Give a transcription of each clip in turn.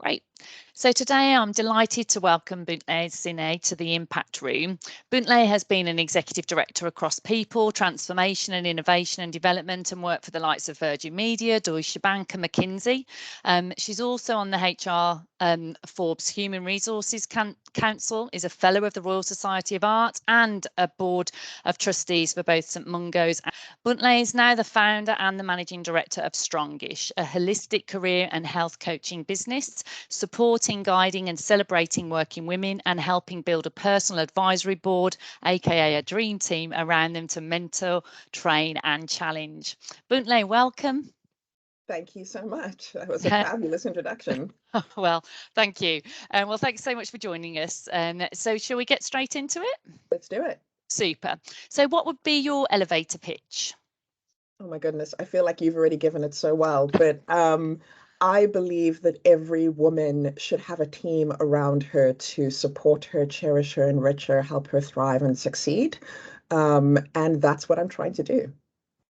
Great. So today I'm delighted to welcome Bontle Senne to the Impact Room. Bontle has been an executive director across people, transformation and innovation and development, and worked for the likes of Virgin Media, Deutsche Bank and McKinsey. She's also on the HR Forbes Human Resources Council, is a fellow of the Royal Society of Art and a board of trustees for both St Mungo's. Bontle is now the founder and the managing director of Strongish, a holistic career and health coaching business, supporting, guiding and celebrating working women and helping build a personal advisory board, aka a dream team, around them to mentor, train and challenge. Bontle, welcome. Thank you so much. That was a fabulous introduction. Well, thank you. Well, thanks so much for joining us. So shall we get straight into it? Let's do it. Super. So what would be your elevator pitch? Oh my goodness, I feel like you've already given it so well, but I believe that every woman should have a team around her to support her, cherish her, enrich her, help her thrive and succeed. And that's what I'm trying to do.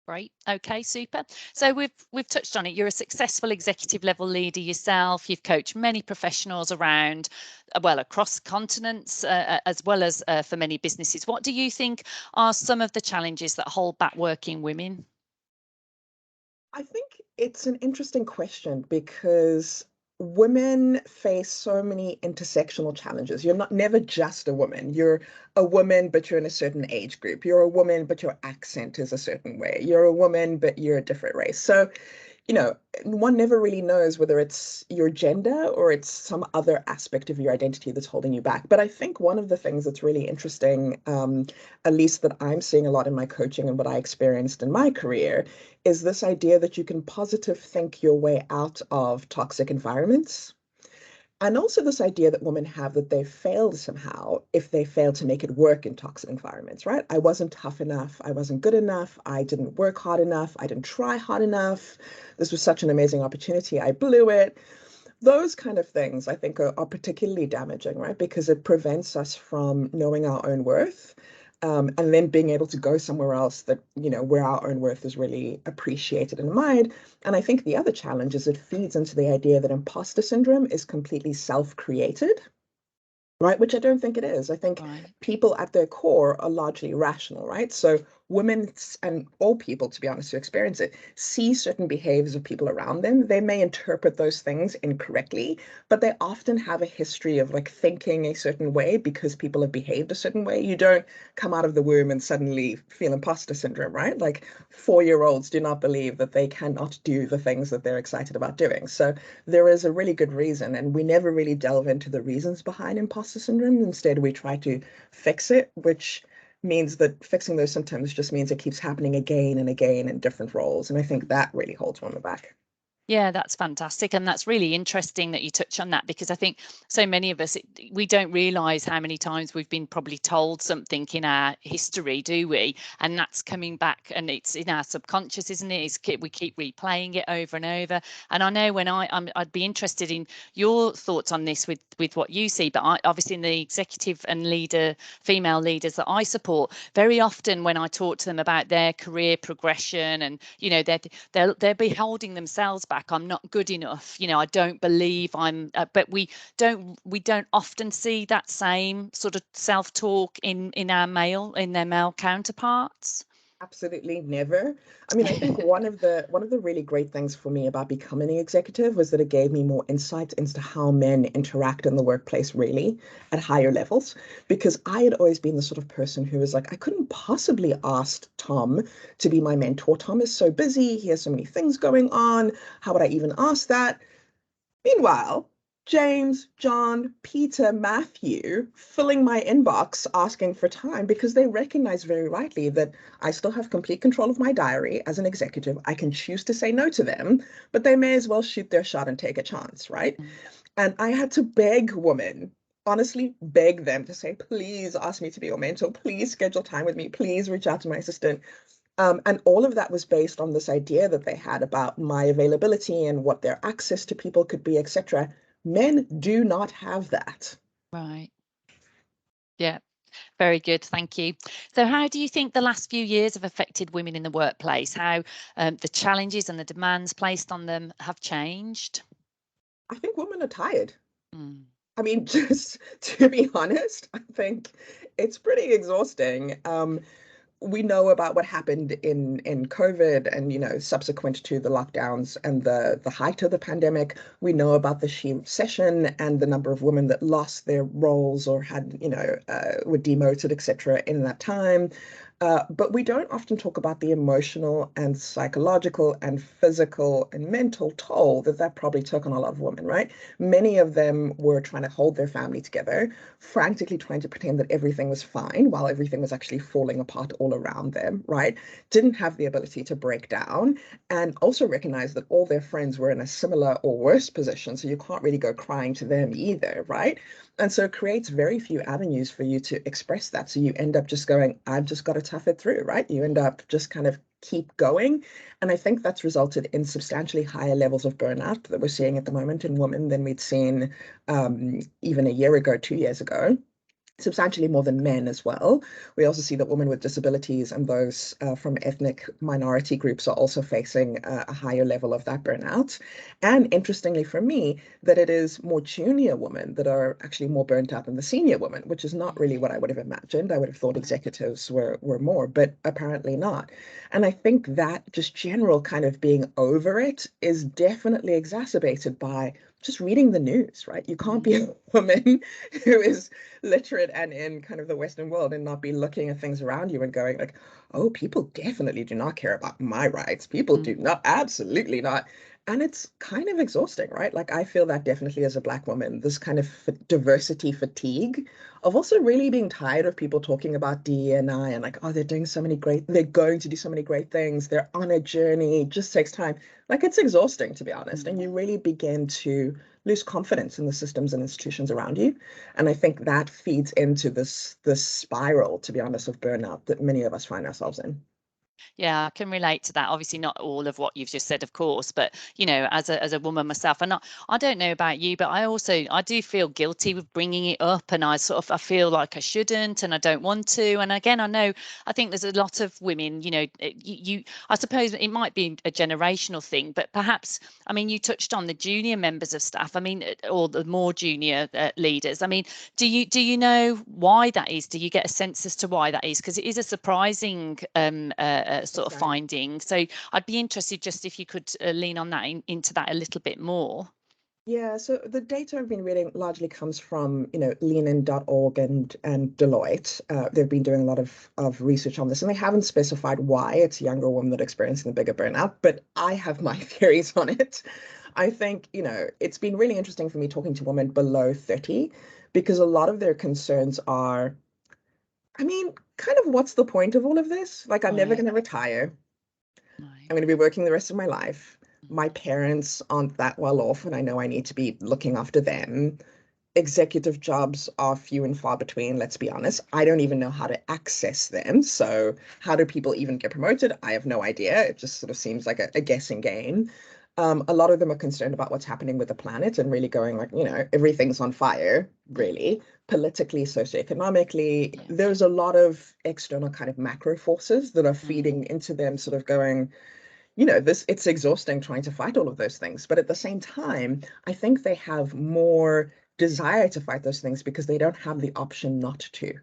Right. Okay, super. So we've touched on it. You're a successful executive level leader yourself. You've coached many professionals around, well, across continents, as well as for many businesses. What do you think are some of the challenges that hold back working women? I think it's an interesting question because women face so many intersectional challenges. You're not never just a woman. You're a woman, but you're in a certain age group. You're a woman, but your accent is a certain way. You're a woman, but you're a different race. So one never really knows whether it's your gender or it's some other aspect of your identity that's holding you back. But I think one of the things that's really interesting, at least that I'm seeing a lot in my coaching and what I experienced in my career, is this idea that you can positive think your way out of toxic environments. And also this idea that women have that they failed somehow if they fail to make it work in toxic environments, right? I wasn't tough enough. I wasn't good enough. I didn't work hard enough. I didn't try hard enough. This was such an amazing opportunity. I blew it. Those kind of things I think are particularly damaging, right? Because it prevents us from knowing our own worth. And then being able to go somewhere else that, where our own worth is really appreciated and admired. And I think the other challenge is it feeds into the idea that imposter syndrome is completely self-created, right? Which I don't think it is. I think people at their core are largely rational, right? So women and all people, to be honest, who experience it, see certain behaviors of people around them. They may interpret those things incorrectly, but they often have a history of like thinking a certain way because people have behaved a certain way. You don't come out of the womb and suddenly feel imposter syndrome, right? Like 4-year-olds do not believe that they cannot do the things that they're excited about doing. So there is a really good reason, and we never really delve into the reasons behind imposter syndrome. Instead, we try to fix it, which means that fixing those symptoms just means it keeps happening again and again in different roles. And I think that really holds women back. Yeah, that's fantastic. And that's really interesting that you touch on that, because I think so many of us, we don't realize how many times we've been probably told something in our history, do we? And that's coming back and it's in our subconscious, isn't it? We keep replaying it over and over. And I know when I'd be interested in your thoughts on this with what you see, but obviously in the executive and female leaders that I support, very often when I talk to them about their career progression and, they're beholding themselves back. I'm not good enough. I don't believe I'm. But we don't often see that same sort of self-talk in their male counterparts. Absolutely never. I mean, I think one of the really great things for me about becoming an executive was that it gave me more insight into how men interact in the workplace really at higher levels. Because I had always been the sort of person who was like, I couldn't possibly ask Tom to be my mentor. Tom is so busy, he has so many things going on. How would I even ask that? Meanwhile, James, John, Peter, Matthew filling my inbox asking for time because they recognize very rightly that I still have complete control of my diary as an executive. I can choose to say no to them, but they may as well shoot their shot and take a chance, right? And I had to beg women, honestly, beg them to say, please ask me to be your mentor. Please schedule time with me. Please reach out to my assistant. And all of that was based on this idea that they had about my availability and what their access to people could be, etc. Men do not have that. Right. Yeah. Very good. Thank you. So how do you think the last few years have affected women in the workplace? How the challenges and the demands placed on them have changed? I think women are tired. Mm. I mean, just to be honest, I think it's pretty exhausting. We know about what happened in COVID and subsequent to the lockdowns and the height of the pandemic. We know about the sheer recession and the number of women that lost their roles or had were demoted, etc. in that time. But we don't often talk about the emotional and psychological and physical and mental toll that that probably took on a lot of women, right? Many of them were trying to hold their family together, frantically trying to pretend that everything was fine while everything was actually falling apart all around them, right? Didn't have the ability to break down and also recognize that all their friends were in a similar or worse position. So you can't really go crying to them either, right? And so it creates very few avenues for you to express that. So you end up just going, I've just got to tough it through, right? You end up just kind of keep going. And I think that's resulted in substantially higher levels of burnout that we're seeing at the moment in women than we'd seen even a year ago, 2 years ago. Substantially more than men as well. We also see that women with disabilities and those from ethnic minority groups are also facing a higher level of that burnout. And interestingly for me, that it is more junior women that are actually more burnt out than the senior women, which is not really what I would have imagined. I would have thought executives were more, but apparently not. And I think that just general kind of being over it is definitely exacerbated by just reading the news, right? You can't be a woman who is literate and in kind of the Western world and not be looking at things around you and going like, oh, people definitely do not care about my rights. People do not, absolutely not. And it's kind of exhausting, right? Like I feel that definitely as a Black woman, this kind of diversity fatigue of also really being tired of people talking about DE&I and like, oh, they're going to do so many great things. They're on a journey. It just takes time. Like it's exhausting, to be honest. And you really begin to lose confidence in the systems and institutions around you. And I think that feeds into this spiral, to be honest, of burnout that many of us find ourselves in. Yeah, I can relate to that. Obviously, not all of what you've just said, of course, but as a woman myself, and I don't know about you, but I do feel guilty with bringing it up, and I feel like I shouldn't, and I don't want to. And again, I think there's a lot of women, I suppose it might be a generational thing, but perhaps, I mean, you touched on the junior members of staff. I mean, or the more junior leaders. I mean, do you know why that is? Do you get a sense as to why that is? Because it is a surprising sort of finding. So I'd be interested just if you could lean on that into that a little bit more. Yeah, so the data I've been reading largely comes from, leanin.org and Deloitte. They've been doing a lot of research on this, and they haven't specified why it's younger women that are experiencing the bigger burnout, but I have my theories on it. I think, it's been really interesting for me talking to women below 30 because a lot of their concerns are, I mean, kind of what's the point of all of this? Like, I'm never Right. going to retire. Right. I'm going to be working the rest of my life. My parents aren't that well off, and I know I need to be looking after them. Executive jobs are few and far between, let's be honest. I don't even know how to access them. So, how do people even get promoted? I have no idea. It just sort of seems like a guessing game. A lot of them are concerned about what's happening with the planet and really going like, everything's on fire, really, politically, socioeconomically. Yeah. There's a lot of external kind of macro forces that are Mm. feeding into them, sort of going, it's exhausting trying to fight all of those things. But at the same time, I think they have more desire to fight those things because they don't have the option not to.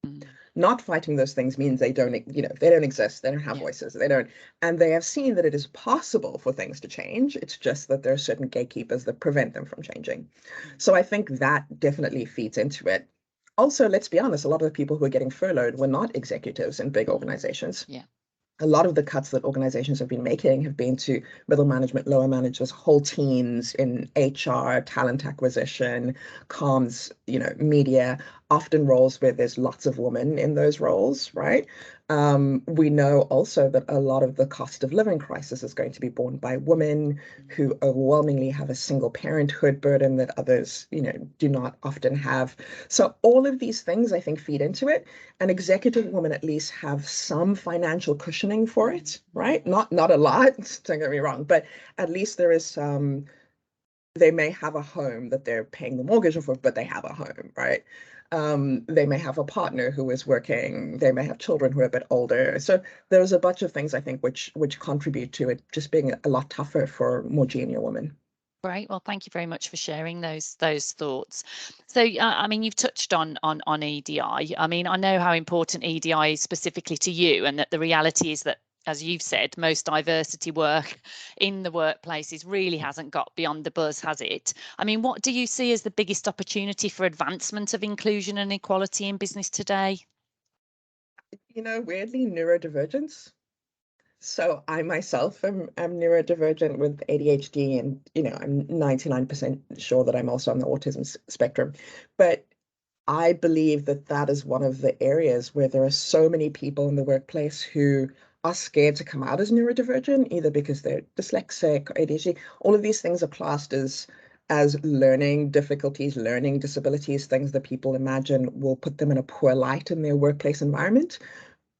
Mm. Not fighting those things means they don't exist, they don't have Yeah. voices, they don't, and they have seen that it is possible for things to change. It's just that there are certain gatekeepers that prevent them from changing. Mm. So I think that definitely feeds into it. Also, let's be honest, a lot of the people who are getting furloughed were not executives in big Mm. organizations. Yeah. A lot of the cuts that organizations have been making have been to middle management, lower managers, whole teams in HR, talent acquisition, comms, media, often roles where there's lots of women in those roles, right? We know also that a lot of the cost of living crisis is going to be borne by women who overwhelmingly have a single parenthood burden that others, do not often have. So all of these things, I think, feed into it. And executive women at least have some financial cushioning for it, right? Not a lot, don't get me wrong, but at least there is some. They may have a home that they're paying the mortgage for, but they have a home, right? They may have a partner who is working. They may have children who are a bit older. So there's a bunch of things I think which contribute to it just being a lot tougher for more junior women. Great. Well, thank you very much for sharing those thoughts. So, I mean, you've touched on EDI. I mean, I know how important EDI is specifically to you, and that the reality is that, as you've said, most diversity work in the workplaces really hasn't got beyond the buzz, has it? I mean, what do you see as the biggest opportunity for advancement of inclusion and equality in business today? Weirdly, neurodivergence. So I myself am neurodivergent with ADHD, and I'm 99% sure that I'm also on the autism spectrum. But I believe that that is one of the areas where there are so many people in the workplace who are scared to come out as neurodivergent, either because they're dyslexic or ADHD. All of these things are classed as learning difficulties, learning disabilities, things that people imagine will put them in a poor light in their workplace environment.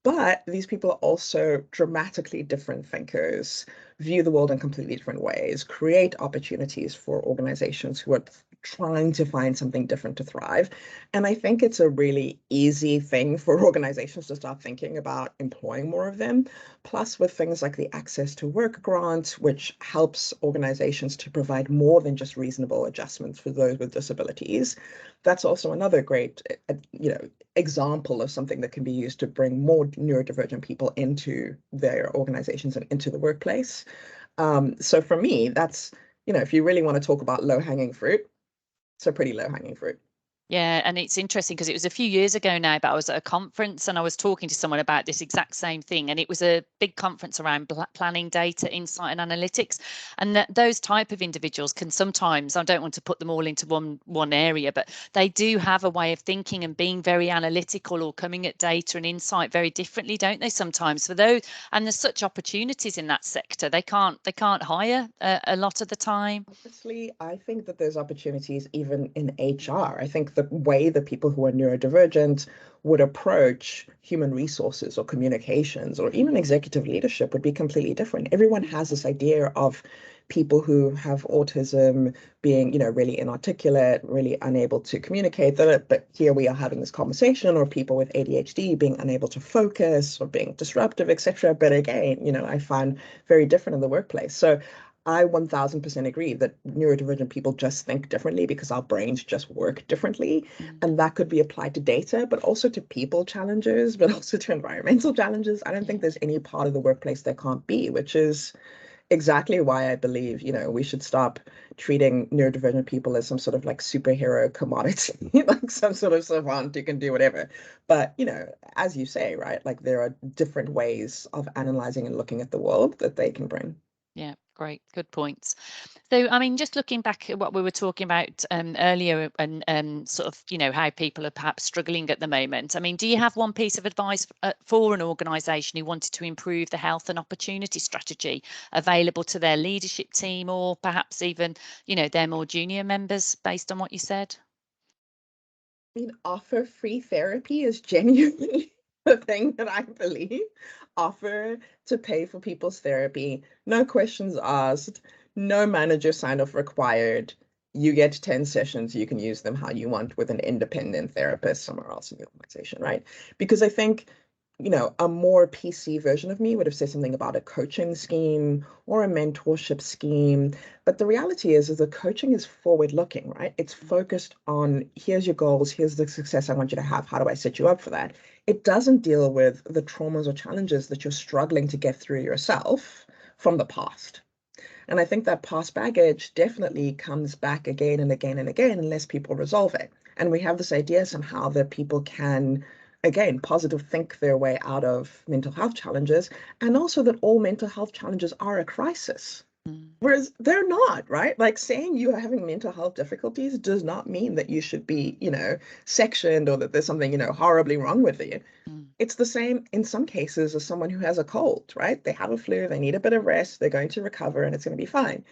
But these people are also dramatically different thinkers, view the world in completely different ways, create opportunities for organizations who are trying to find something different to thrive. And I think it's a really easy thing for organizations to start thinking about employing more of them. Plus, with things like the Access to Work grant, which helps organizations to provide more than just reasonable adjustments for those with disabilities. That's also another great, example of something that can be used to bring more neurodivergent people into their organizations and into the workplace. So for me, that's, if you really want to talk about low-hanging fruit, it's a pretty low-hanging fruit. Yeah, and it's interesting because it was a few years ago now, but I was at a conference and I was talking to someone about this exact same thing. And it was a big conference around planning, data, insight, and analytics. And that those type of individuals can sometimes, I don't want to put them all into one area, but they do have a way of thinking and being very analytical or coming at data and insight very differently, don't they? Sometimes for those, and there's such opportunities in that sector. They can't hire a lot of the time. Honestly, I think that there's opportunities even in HR. I think the way that people who are neurodivergent would approach human resources or communications or even executive leadership would be completely different. Everyone has this idea of people who have autism being, really inarticulate, really unable to communicate, but here we are having this conversation, or people with ADHD being unable to focus or being disruptive, etc. But again, I find very different in the workplace. So I 1000% agree that neurodivergent people just think differently because our brains just work differently. Mm. And that could be applied to data, but also to people challenges, but also to environmental challenges. I don't think there's any part of the workplace there can't be, which is exactly why I believe, we should stop treating neurodivergent people as some sort of like superhero commodity, like some sort of savant who can do whatever. But, as you say, right, like there are different ways of analyzing and looking at the world that they can bring. Yeah, great. Good points. So, I mean, just looking back at what we were talking about earlier and sort of, how people are perhaps struggling at the moment. I mean, do you have one piece of advice for an organisation who wanted to improve the health and opportunity strategy available to their leadership team, or perhaps even, their more junior members based on what you said? Mean, offer free therapy is genuinely the thing that I believe. Offer to pay for people's therapy, no questions asked, no manager sign off required. You get 10 sessions, you can use them how you want with an independent therapist somewhere else in the organization, right? Because I think a more PC version of me would have said something about a coaching scheme or a mentorship scheme. But the reality is the coaching is forward looking, right? It's focused on here's your goals, here's the success I want you to have. How do I set you up for that? It doesn't deal with the traumas or challenges that you're struggling to get through yourself from the past. And I think that past baggage definitely comes back again and again and again unless people resolve it. And we have this idea somehow that people can, again, positive think their way out of mental health challenges, and also that all mental health challenges are a crisis. Mm, Whereas they're not, right? Like saying you are having mental health difficulties does not mean that you should be, sectioned or that there's something, horribly wrong with you. mm, It's the same in some cases as someone who has a cold, right? They have a flu, they need a bit of rest, they're going to recover, and it's going to be fine.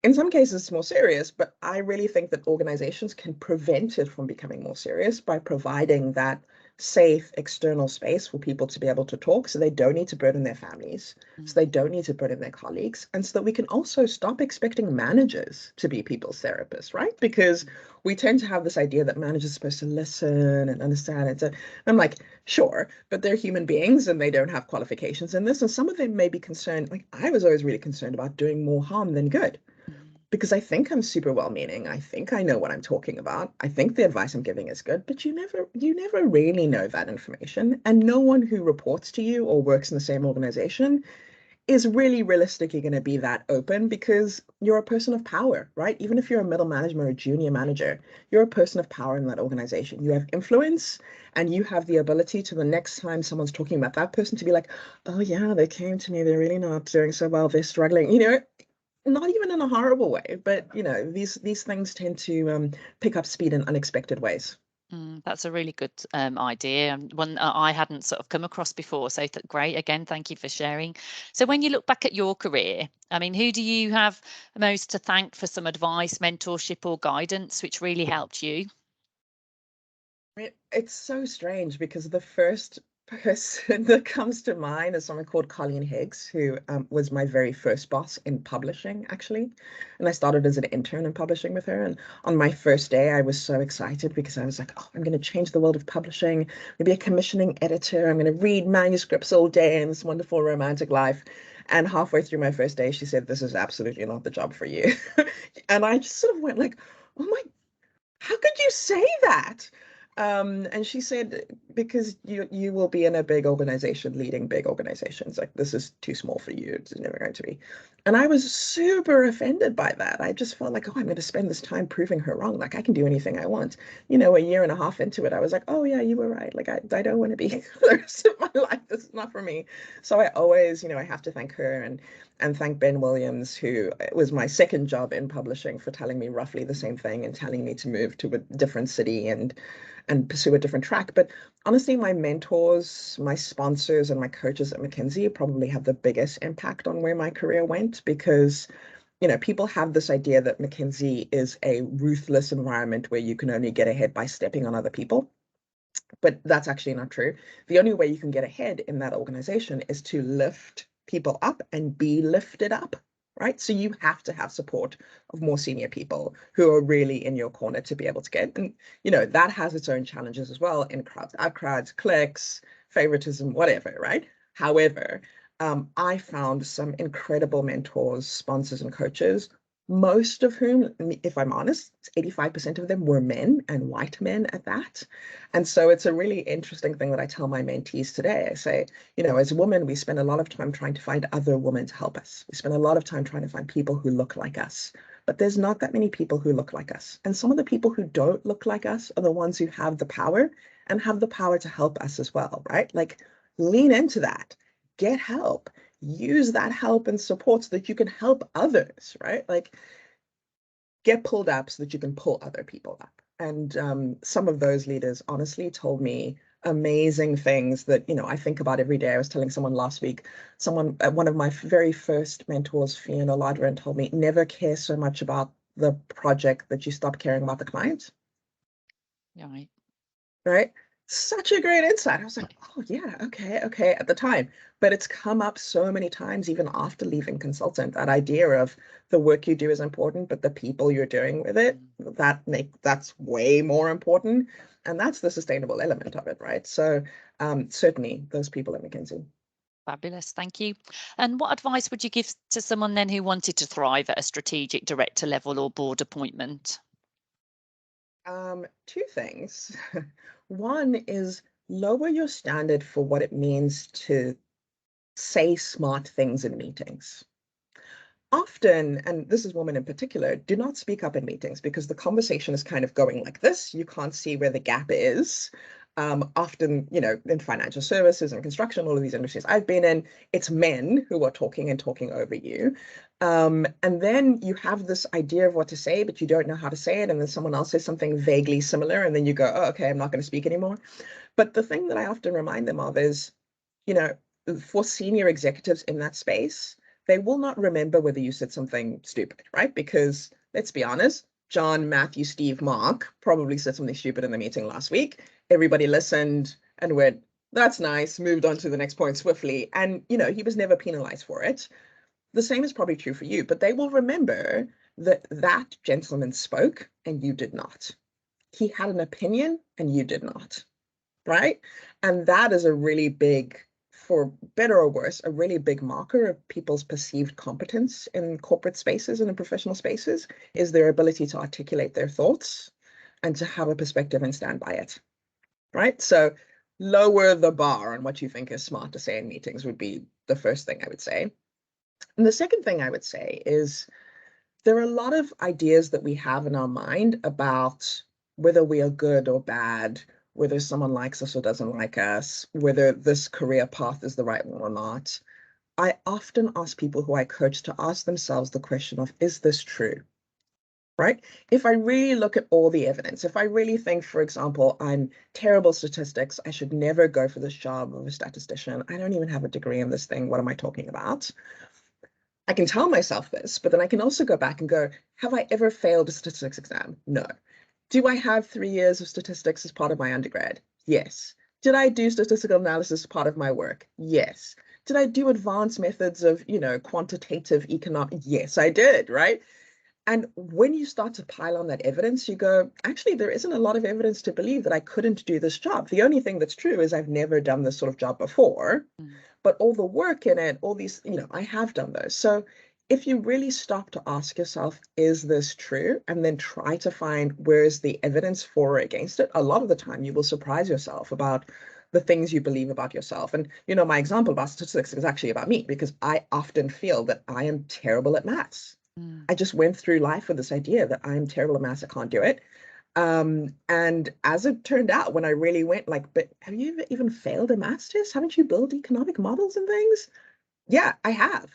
In some cases, it's more serious, but I really think that organizations can prevent it from becoming more serious by providing that safe external space for people to be able to talk so they don't need to burden their families, so mm. they don't need to burden their colleagues, and so that we can also stop expecting managers to be people's therapists, right? Because we tend to have this idea that managers are supposed to listen and understand it. So I'm like, sure, but they're human beings and they don't have qualifications in this. And some of them may be concerned, like I was always really concerned about doing more harm than good. because I think I'm super well-meaning. I think I know what I'm talking about. I think the advice I'm giving is good, but you never really know that information. And no one who reports to you or works in the same organization is really realistically going to be that open because you're a person of power, right? Even if you're a middle manager or a junior manager, you're a person of power in that organization. You have influence and you have the ability to the next time someone's talking about that person to be like, oh yeah, they came to me, they're really not doing so well, they're struggling, not even in a horrible way, but these things tend to pick up speed in unexpected ways. That's a really good idea, and one I hadn't sort of come across before. So great again, thank you for sharing. So when you look back at your career, I mean, who do you have most to thank for some advice, mentorship, or guidance which really helped you? It's so strange because the first person that comes to mind is someone called Colleen Higgs, who was my very first boss in publishing, actually. And I started as an intern in publishing with her. And on my first day, I was so excited because I was like, oh, I'm going to change the world of publishing. I'm going to be a commissioning editor. I'm going to read manuscripts all day in this wonderful romantic life. And halfway through my first day, she said, this is absolutely not the job for you. And I just sort of went like, oh my, how could you say that? And she said, because you will be in a big organization leading big organizations. Like this is too small for you. It's never going to be. And I was super offended by that. I just felt like, oh, I'm going to spend this time proving her wrong. Like I can do anything I want. A year and a half into it, I was like, oh yeah, you were right. Like I don't want to be the rest of my life. This is not for me. So I always, I have to thank her and thank Ben Williams, who was my second job in publishing, for telling me roughly the same thing and telling me to move to a different city and pursue a different track. But honestly, my mentors, my sponsors, and my coaches at McKinsey probably have the biggest impact on where my career went because, people have this idea that McKinsey is a ruthless environment where you can only get ahead by stepping on other people. But that's actually not true. The only way you can get ahead in that organization is to lift people up and be lifted up, right? So you have to have support of more senior people who are really in your corner to be able to get. And, that has its own challenges as well in crowds, out crowds, clicks, favoritism, whatever, right? However, I found some incredible mentors, sponsors, and coaches, most of whom, if I'm honest, 85% of them were men and white men at that. And so it's a really interesting thing that I tell my mentees today. I say, as women, we spend a lot of time trying to find other women to help us. We spend a lot of time trying to find people who look like us. But there's not that many people who look like us. And some of the people who don't look like us are the ones who have the power and have the power to help us as well, right? Like lean into that, get help, use that help and support so that you can help others, right? Like get pulled up so that you can pull other people up. And some of those leaders honestly told me amazing things that, I think about every day. I was telling someone last week, one of my very first mentors, Fiona Ladrin, told me, never care so much about the project that you stop caring about the client. Right. Right? Such a great insight. I was like, oh yeah, okay, at the time. But it's come up so many times, even after leaving consultant, that idea of the work you do is important, but the people you're doing with it, that's way more important. And that's the sustainable element of it, right? So certainly those people at McKinsey. Fabulous, thank you. And what advice would you give to someone then who wanted to thrive at a strategic director level or board appointment? Two things. One is lower your standard for what it means to say smart things in meetings. Often, and this is women in particular, do not speak up in meetings because the conversation is kind of going like this. You can't see where the gap is. Often, in financial services and construction, all of these industries I've been in, it's men who are talking and talking over you. And then you have this idea of what to say, but you don't know how to say it. And then someone else says something vaguely similar. And then you go, oh, okay, I'm not going to speak anymore. But the thing that I often remind them of is, you know, for senior executives in that space, they will not remember whether you said something stupid, right? Because let's be honest, John, Matthew, Steve, Mark probably said something stupid in the meeting last week. Everybody listened and went, that's nice, moved on to the next point swiftly. And, he was never penalized for it. The same is probably true for you, but they will remember that that gentleman spoke and you did not. He had an opinion and you did not, right? And that is a really big for better or worse, a really big marker of people's perceived competence in corporate spaces and in professional spaces is their ability to articulate their thoughts and to have a perspective and stand by it, right? So lower the bar on what you think is smart to say in meetings would be the first thing I would say. And the second thing I would say is there are a lot of ideas that we have in our mind about whether we are good or bad, whether someone likes us or doesn't like us, whether this career path is the right one or not. I often ask people who I coach to ask themselves the question of, is this true? Right? If I really look at all the evidence, if I really think, for example, I'm terrible statistics, I should never go for this job of a statistician. I don't even have a degree in this thing. What am I talking about? I can tell myself this, but then I can also go back and go, have I ever failed a statistics exam? No. Do I have 3 years of statistics as part of my undergrad? Yes. Did I do statistical analysis as part of my work? Yes. Did I do advanced methods of, quantitative economic? Yes, I did, right? And when you start to pile on that evidence, you go, actually, there isn't a lot of evidence to believe that I couldn't do this job. The only thing that's true is I've never done this sort of job before, but all the work in it, all these, I have done those. So if you really stop to ask yourself, is this true? And then try to find where's the evidence for or against it, a lot of the time you will surprise yourself about the things you believe about yourself. And, my example about statistics is actually about me because I often feel that I am terrible at maths. I just went through life with this idea that I'm terrible at maths, I can't do it. And as it turned out, when I really went like, but have you even failed a maths test? Haven't you built economic models and things? Yeah, I have.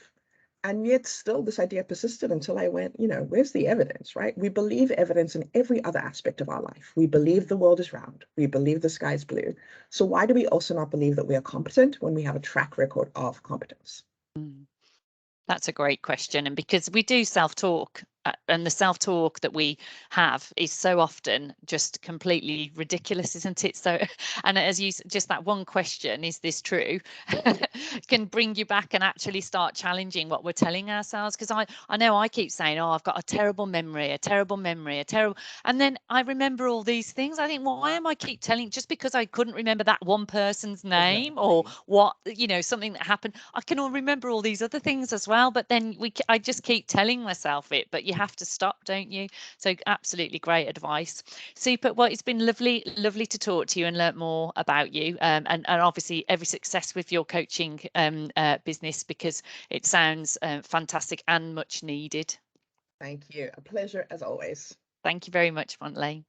And yet still this idea persisted until I went, where's the evidence, right? We believe evidence in every other aspect of our life. We believe the world is round. We believe the sky is blue. So why do we also not believe that we are competent when we have a track record of competence? That's a great question. And because we do self-talk, and the self-talk that we have is so often just completely ridiculous, isn't it? So, and as you just that one question, is this true, can bring you back and actually start challenging what we're telling ourselves. Because I know I keep saying, oh, I've got a terrible memory, a terrible memory, a terrible, and then I remember all these things. I think, well, why am I keep telling, just because I couldn't remember that one person's name or what, something that happened, I can all remember all these other things as well. But then I just keep telling myself it, but you have to stop, don't you? So absolutely great advice. Super. Well, it's been lovely to talk to you and learn more about you, and obviously every success with your coaching business, because it sounds fantastic and much needed. Thank you. A pleasure as always. Thank you very much, Bontle.